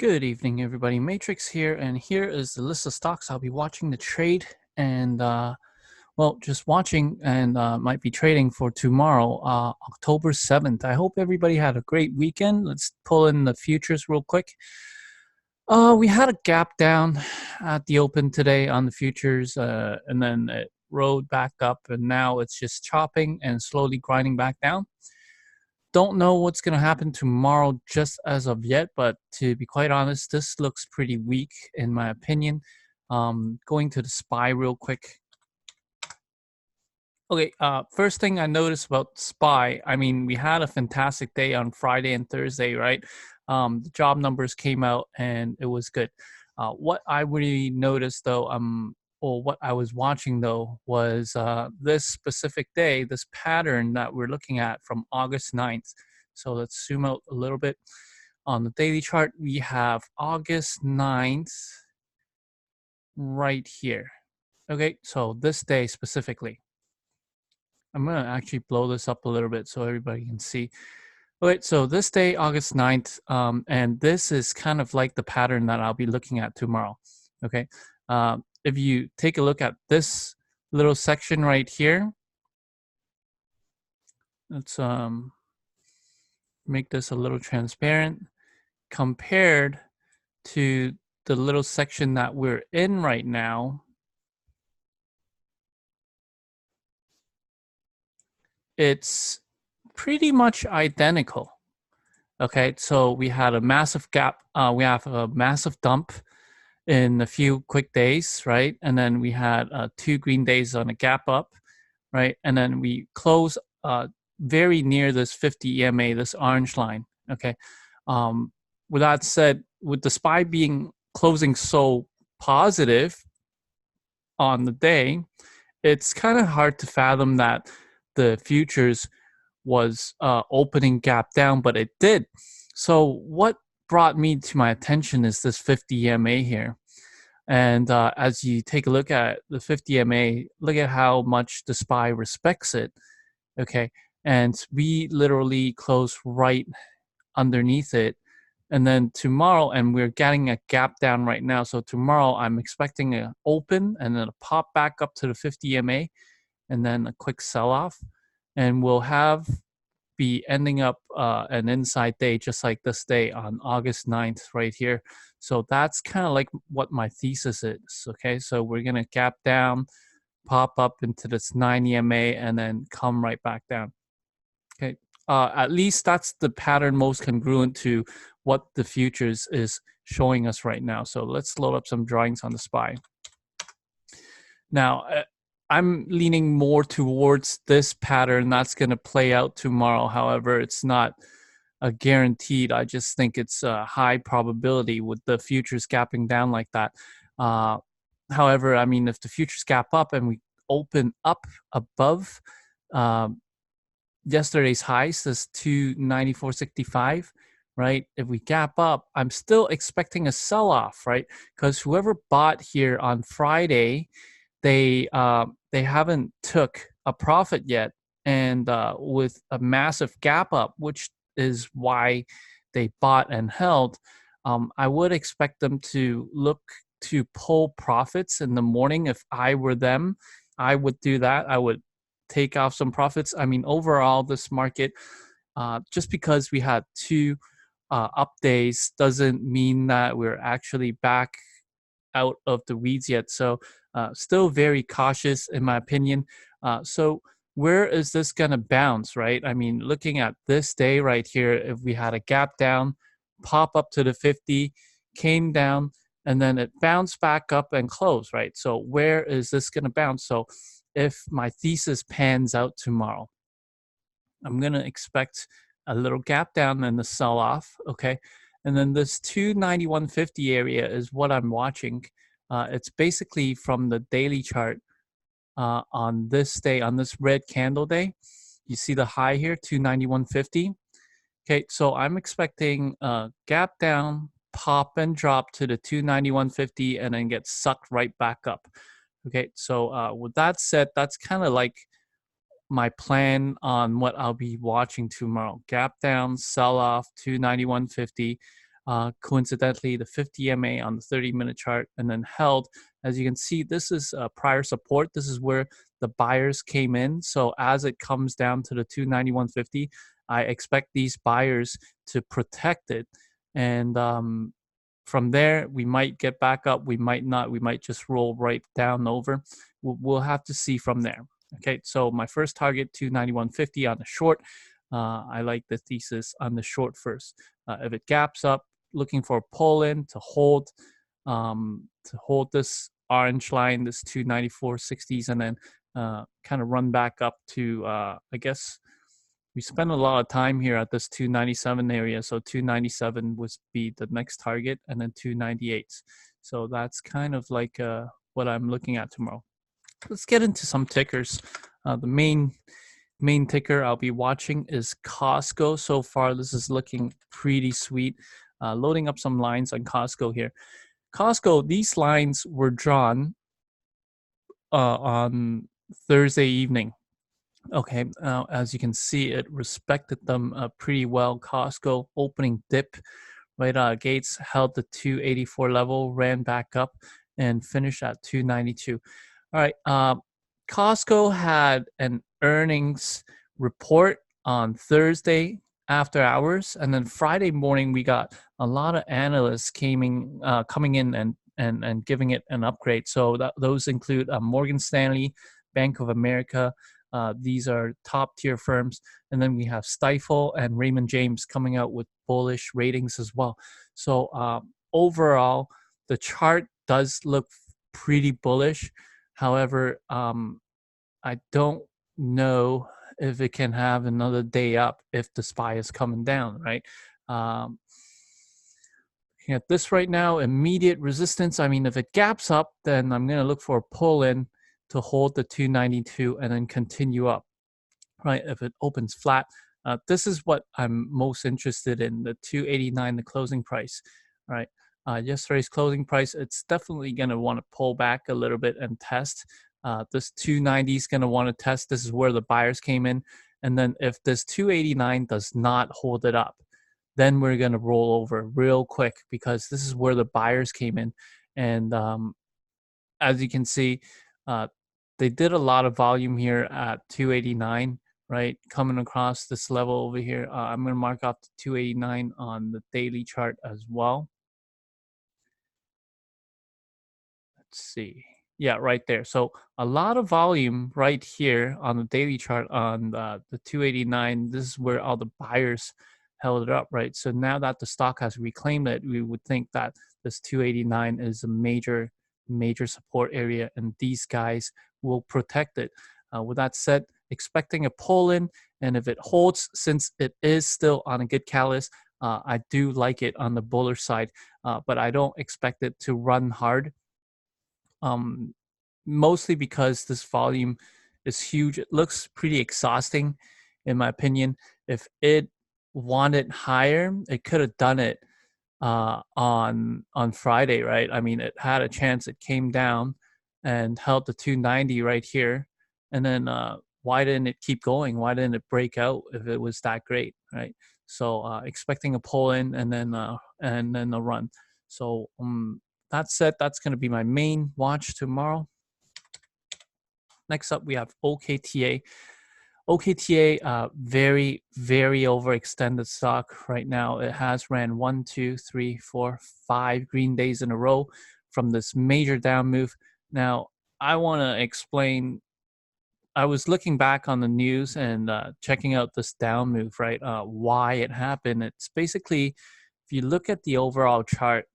Good evening, everybody. Matrix here, and here is the list of stocks I'll be watching the trade and, just watching and might be trading for tomorrow, October 7th. I hope everybody had a great weekend. Let's pull in the futures real quick. We had a gap down at the open today on the futures, and then it rode back up, and now it's just chopping and slowly grinding back down. Don't know what's going to happen tomorrow just as of yet, but to be quite honest, this looks pretty weak in my opinion. Going to the SPY real quick. Okay, first thing I noticed about SPY, I mean, we had a fantastic day on Friday and Thursday, right? The job numbers came out and it was good. What I really noticed though, or what I was watching though, was this specific day, this pattern that we're looking at from August 9th. So let's zoom out a little bit. On the daily chart, we have August 9th right here. Okay, so this day specifically. I'm going to actually blow this up a little bit so everybody can see. Okay, so this day, August 9th, and this is kind of like the pattern that I'll be looking at tomorrow. Okay, if you take a look at this little section right here, let's make this a little transparent compared to the little section that we're in right now. It's pretty much identical. Okay, so we had a massive gap. We have a massive dump in a few quick days, right? And then we had 2 green days on a gap up, right? And then we close very near this 50 EMA, this orange line. Okay. With that said, with the SPY being closing so positive on the day, it's kind of hard to fathom that the futures was opening gap down, but it did. So what brought me to my attention is this 50 EMA here. And as you take a look at the 50 EMA, look at how much the SPY respects it. Okay, and we literally close right underneath it. And then tomorrow, and we're getting a gap down right now. So tomorrow I'm expecting an open and then a pop back up to the 50 EMA and then a quick sell-off. And we'll be ending up an inside day just like this day on August 9th right here. So that's kind of like what my thesis is. Okay, so we're going to gap down, pop up into this 9 EMA, and then come right back down. Okay, at least that's the pattern most congruent to what the futures is showing us right now. So let's load up some drawings on the SPY. Now, I'm leaning more towards this pattern that's going to play out tomorrow. However, it's not a guaranteed. I just think it's a high probability with the futures gapping down like that. However, I mean, if the futures gap up and we open up above yesterday's highs, this 294.65, right? If we gap up, I'm still expecting a sell-off, right? Because whoever bought here on Friday, they haven't took a profit yet, and with a massive gap up, which is why they bought and held, I would expect them to look to pull profits in the morning. If I were them, I would do that. I would take off some profits. I mean, overall, this market, just because we had 2 up days doesn't mean that we're actually back out of the weeds yet. So still very cautious in my opinion. So where is this going to bounce, right? I mean, looking at this day right here, if we had a gap down, pop up to the 50, came down, and then it bounced back up and closed, right? So where is this going to bounce? So if my thesis pans out tomorrow, I'm going to expect a little gap down and the sell-off, okay? And then this 291.50 area is what I'm watching. It's basically from the daily chart on this day, on this red candle day. You see the high here, 291.50. Okay, so I'm expecting a gap down, pop and drop to the 291.50 and then get sucked right back up. Okay, so with that said, that's kind of like my plan on what I'll be watching tomorrow. Gap down, sell off, 291.50. coincidentally the 50 MA on the 30-minute chart, and then held. As you can see, this is prior support. This is where the buyers came in. So as it comes down to the 291.50, I expect these buyers to protect it. And from there, we might get back up. We might not. We might just roll right down over. We'll have to see from there. Okay, so my first target, 291.50 on the short. I like the thesis on the short first. If it gaps up, looking for a pull in to hold this orange line, this 294.60s, and then kind of run back up to, I guess, we spent a lot of time here at this 297 area. So 297 would be the next target, and then 298. So that's kind of like what I'm looking at tomorrow. Let's get into some tickers. The main ticker I'll be watching is Costco. So far, this is looking pretty sweet. Loading up some lines on Costco here. Costco, these lines were drawn on Thursday evening. Okay, as you can see, it respected them pretty well. Costco opening dip right out of gates, held the 284 level, ran back up, and finished at 292. All right, Costco had an earnings report on Thursday after hours, and then Friday morning we got a lot of analysts coming in and giving it an upgrade. So those include Morgan Stanley, Bank of America. These are top tier firms, and then we have Stifel and Raymond James coming out with bullish ratings as well. So overall, the chart does look pretty bullish. However, I don't know if it can have another day up if the SPY is coming down, right? Looking at this right now, immediate resistance. I mean, if it gaps up, then I'm going to look for a pull in to hold the 292 and then continue up, right? If it opens flat, this is what I'm most interested in, the 289, the closing price, right? Yesterday's closing price, it's definitely going to want to pull back a little bit and test. This 290 is going to want to test. This is where the buyers came in. And then if this 289 does not hold it up, then we're going to roll over real quick, because this is where the buyers came in. And as you can see, they did a lot of volume here at 289, right? Coming across this level over here. I'm going to mark off the 289 on the daily chart as well. Let's see. Yeah, right there. So a lot of volume right here on the daily chart on the 289. This is where all the buyers held it up, right? So now that the stock has reclaimed it, we would think that this 289 is a major support area, and these guys will protect it. With that said, expecting a pull in, and if it holds, since it is still on a good catalyst, I do like it on the bullish side, but I don't expect it to run hard. Mostly because this volume is huge. It looks pretty exhausting, in my opinion. If it wanted higher, it could have done it on Friday, right? I mean, it had a chance. It came down and held the 290 right here, and then why didn't it keep going? Why didn't it break out if it was that great, right? So expecting a pull in and then a run. So that said, that's going to be my main watch tomorrow. Next up, we have OKTA. OKTA, very overextended stock right now. It has ran 1, 2, 3, 4, 5 green days in a row from this major down move. Now, I want to explain. I was looking back on the news and checking out this down move, right? Why it happened. It's basically, if you look at the overall chart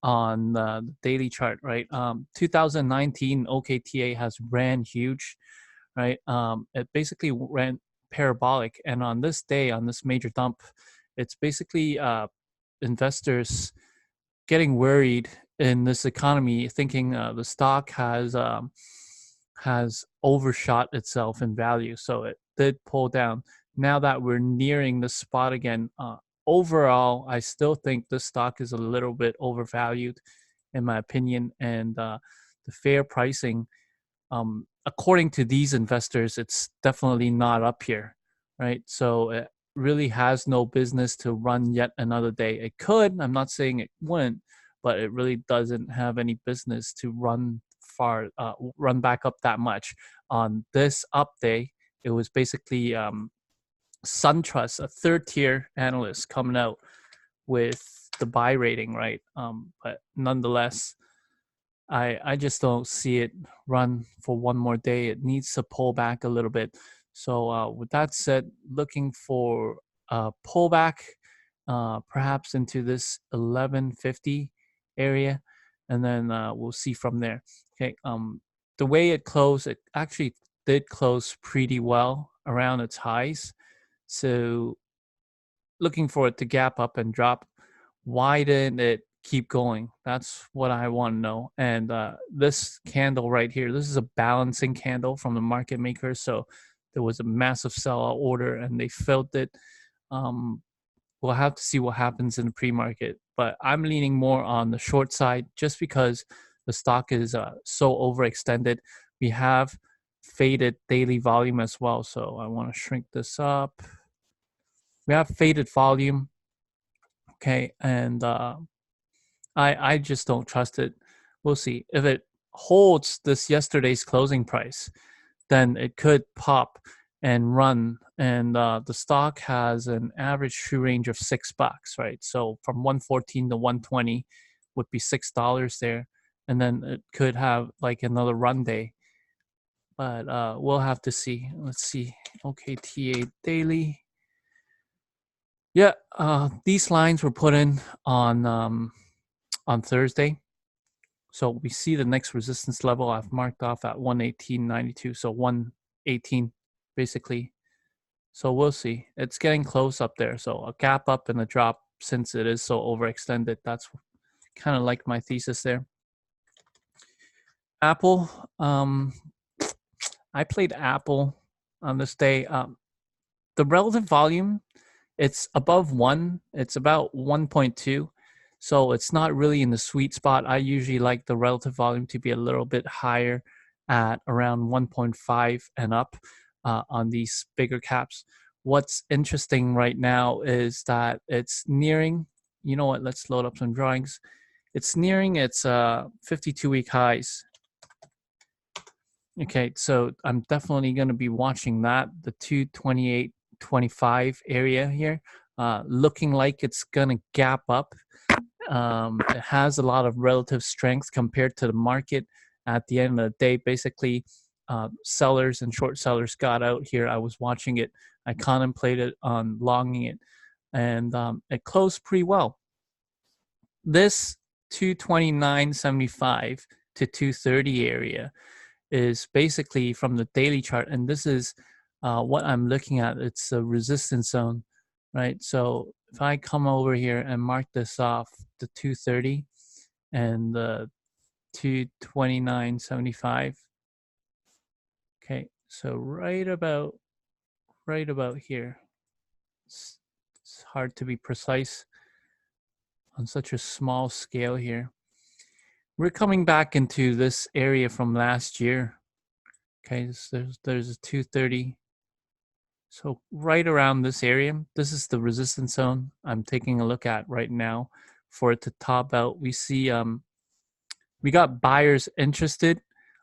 on the daily chart, right? 2019 OKTA has ran huge, right? It basically ran parabolic, and on this day, on this major dump, it's basically investors getting worried in this economy, thinking the stock has overshot itself in value, so it did pull down. Now that we're nearing the spot again, overall, I still think the stock is a little bit overvalued, in my opinion, and the fair pricing, according to these investors, it's definitely not up here, right? So really has no business to run yet another day. It could, I'm not saying it wouldn't, but it really doesn't have any business to run back up that much. On this up day, it was basically SunTrust, a third tier analyst, coming out with the buy rating, right? But nonetheless, I just don't see it run for one more day. It needs to pull back a little bit. So with that said, looking for a pullback, perhaps into this 1150 area, and then we'll see from there. Okay. The way it closed, it actually did close pretty well around its highs. So looking for it to gap up and drop. Why didn't it keep going? That's what I want to know. And this candle right here, this is a balancing candle from the market maker. So there was a massive sellout order and they filled it. We'll have to see what happens in the pre-market, but I'm leaning more on the short side just because the stock is so overextended. We have faded daily volume as well. So I want to shrink this up. We have faded volume. Okay. And I just don't trust it. We'll see. If it holds this yesterday's closing price, then it could pop and run. And the stock has an average true range of $6, right? So from 114 to 120 would be $6 there. And then it could have like another run day. But we'll have to see. Let's see. OKTA daily. Yeah, these lines were put in on Thursday. So we see the next resistance level I've marked off at 118.92. So 118 basically. So we'll see. It's getting close up there. So a gap up and a drop since it is so overextended. That's kind of like my thesis there. Apple. I played Apple on this day. The relative volume, it's above 1. It's about 1.2. So it's not really in the sweet spot. I usually like the relative volume to be a little bit higher at around 1.5 and up on these bigger caps. What's interesting right now is that it's nearing, you know what, let's load up some drawings. It's nearing its 52-week highs. Okay, so I'm definitely going to be watching that, the 228.25 area here, looking like it's going to gap up. It has a lot of relative strength compared to the market. At the end of the day, basically, sellers and short sellers got out here. I was watching it. I contemplated on longing it, and it closed pretty well. This 229.75 to 230 area is basically from the daily chart, and this is what I'm looking at. It's a resistance zone, right? So if I come over here and mark this off, the 230 and the 229.75. Okay, so right about here. It's hard to be precise on such a small scale here. We're coming back into this area from last year. Okay, so there's a 230. So right around this area, this is the resistance zone I'm taking a look at right now. For it to top out, we see we got buyers interested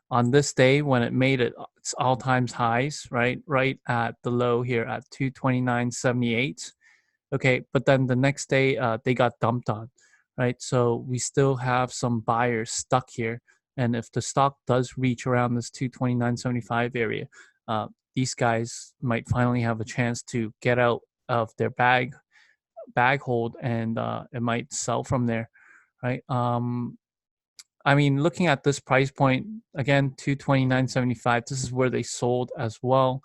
on this day when it made its all-time highs, right at the low here at 229.78. Okay, but then the next day they got dumped on, right? So we still have some buyers stuck here, and if the stock does reach around this 229.75 area, these guys might finally have a chance to get out of their bag hold, and it might sell from there, right? I mean, looking at this price point again, 229.75. This is where they sold as well.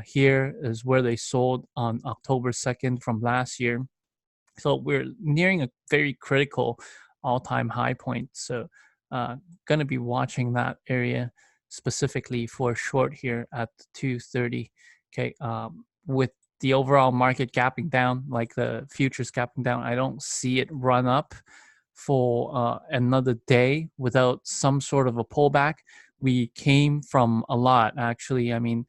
Here is where they sold on October 2nd from last year. So we're nearing a very critical all-time high point. So going to be watching that area specifically for short here at 230. Okay, with the overall market gapping down, like the futures gapping down, I don't see it run up for another day without some sort of a pullback. We came from a lot, actually. I mean,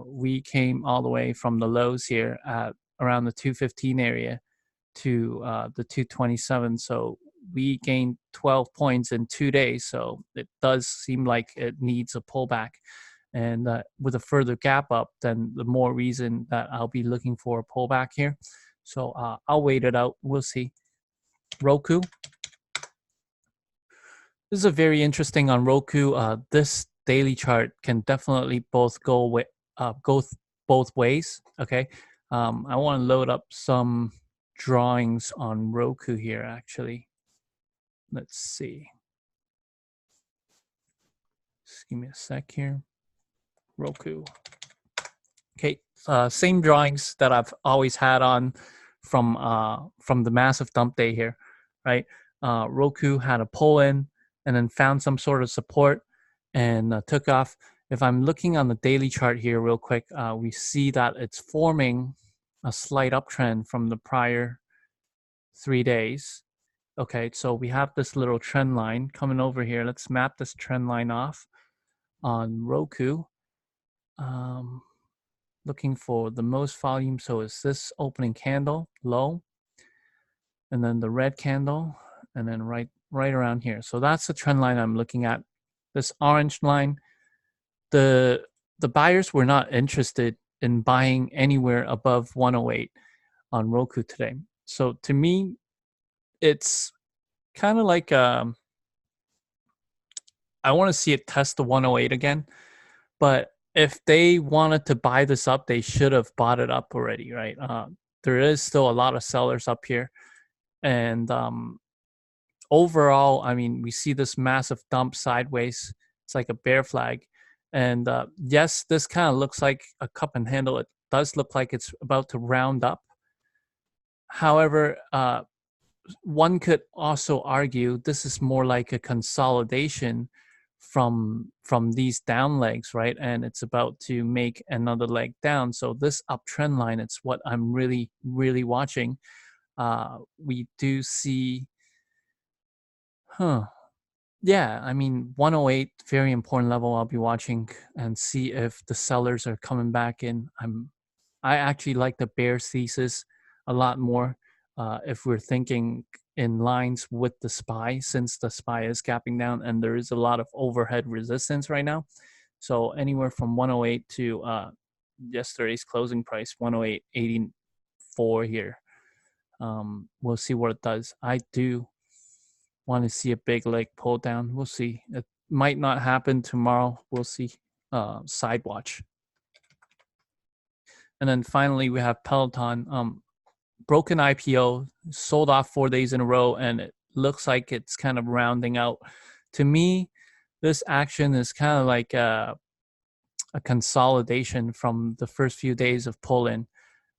we came all the way from the lows here at around the 215 area to the 227. So we gained 12 points in 2 days. So it does seem like it needs a pullback. And with a further gap up, then the more reason that I'll be looking for a pullback here. So I'll wait it out. We'll see. ROKU. This is a very interesting on ROKU. This daily chart can definitely go both ways. Okay, I want to load up some drawings on ROKU here. Actually, let's see. Just give me a sec here. ROKU. Okay, same drawings that I've always had on from the massive dump day here, right? ROKU had a pull in and then found some sort of support and took off. If I'm looking on the daily chart here real quick, we see that it's forming a slight uptrend from the prior 3 days. Okay, so we have this little trend line coming over here. Let's map this trend line off on ROKU. Looking for the most volume. So it's this opening candle low, and then the red candle, and then right around here. So that's the trend line I'm looking at. This orange line, the buyers were not interested in buying anywhere above 108 on ROKU today. So to me, it's kind of like I want to see it test the 108 again, but if they wanted to buy this up, they should have bought it up already, right? There is still a lot of sellers up here. And overall, I mean, we see this massive dump sideways. It's like a bear flag. And yes, this kind of looks like a cup and handle. It does look like it's about to round up. However, one could also argue this is more like a consolidation from these down legs, right? And it's about to make another leg down. So this uptrend line, it's what I'm really watching. We do see, yeah, I mean, 108, very important level. I'll be watching and see if the sellers are coming back in. I actually like the bear thesis a lot more if we're thinking in lines with the SPY, since the SPY is gapping down and there is a lot of overhead resistance right now. So anywhere from 108 to yesterday's closing price, 108.84 here. We'll see what it does. I do want to see a big leg pull down. We'll see. It might not happen tomorrow. We'll see. Side watch. And then finally, we have Peloton. Broken IPO, sold off 4 days in a row, and it looks like it's kind of rounding out. To me, this action is kind of like a consolidation from the first few days of pull-in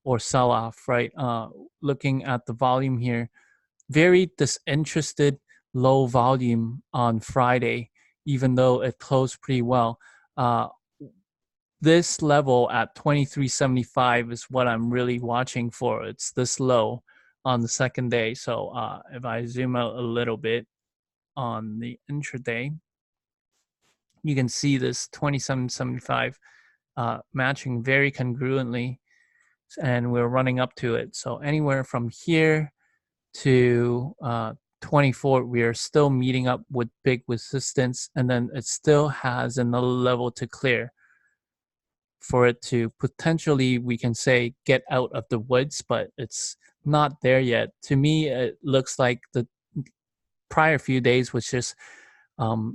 or sell-off, right? Looking at the volume here, very disinterested, low volume on Friday, even though it closed pretty well. This level at 23.75 is what I'm really watching for. It's this low on the second day. So if I zoom out a little bit on the intraday, you can see this 27.75 matching very congruently, and we're running up to it. So anywhere from here to 24, we are still meeting up with big resistance, and then it still has another level to clear for it to potentially, we can say, get out of the woods, but it's not there yet. To me, it looks like the prior few days was just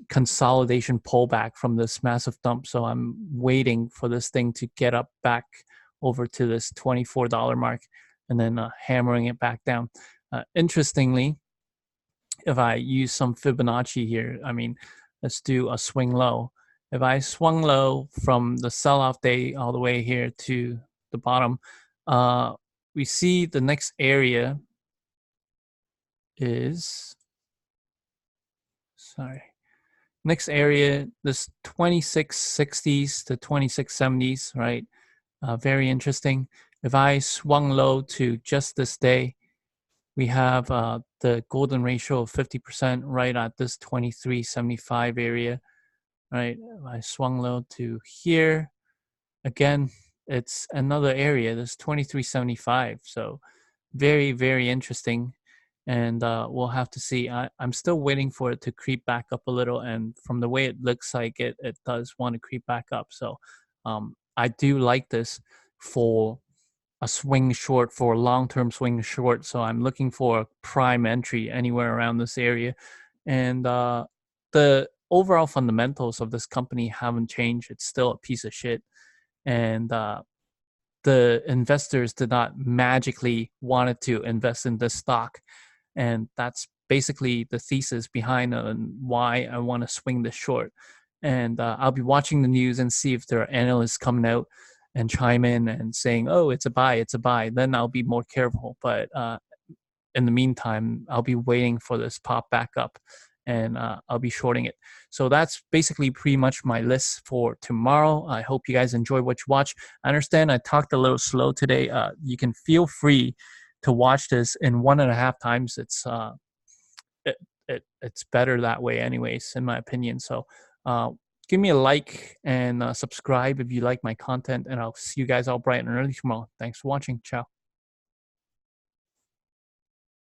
consolidation pullback from this massive dump. So I'm waiting for this thing to get up back over to this $24 mark and then hammering it back down. Interestingly, if I use some Fibonacci here, I mean, let's do a swing low. If I swung low from the sell-off day all the way here to the bottom, we see the next area is, next area, this 2660s to 2670s, right? Very interesting. If I swung low to just this day, we have the golden ratio of 50% right at this 2375 area. Right, I swung low to here, again, it's another area. There's 2375. So very, very interesting. And we'll have to see. I'm still waiting for it to creep back up a little. And from the way it looks like it does want to creep back up. So I do like this for a swing short, for a long-term swing short. So I'm looking for a prime entry anywhere around this area. And the overall fundamentals of this company haven't changed. It's still a piece of shit. And the investors did not magically wanted to invest in this stock. And that's basically the thesis behind why I want to swing this short. And I'll be watching the news and see if there are analysts coming out and chime in and saying, oh, it's a buy, it's a buy. Then I'll be more careful. But in the meantime, I'll be waiting for this pop back up, and I'll be shorting it. So that's basically pretty much my list for tomorrow. I hope you guys enjoy what you watch. I understand I talked a little slow today. You can feel free to watch this in 1.5 times. It's better that way anyways, in my opinion. So give me a like and subscribe if you like my content, and I'll see you guys all bright and early tomorrow. Thanks for watching. Ciao.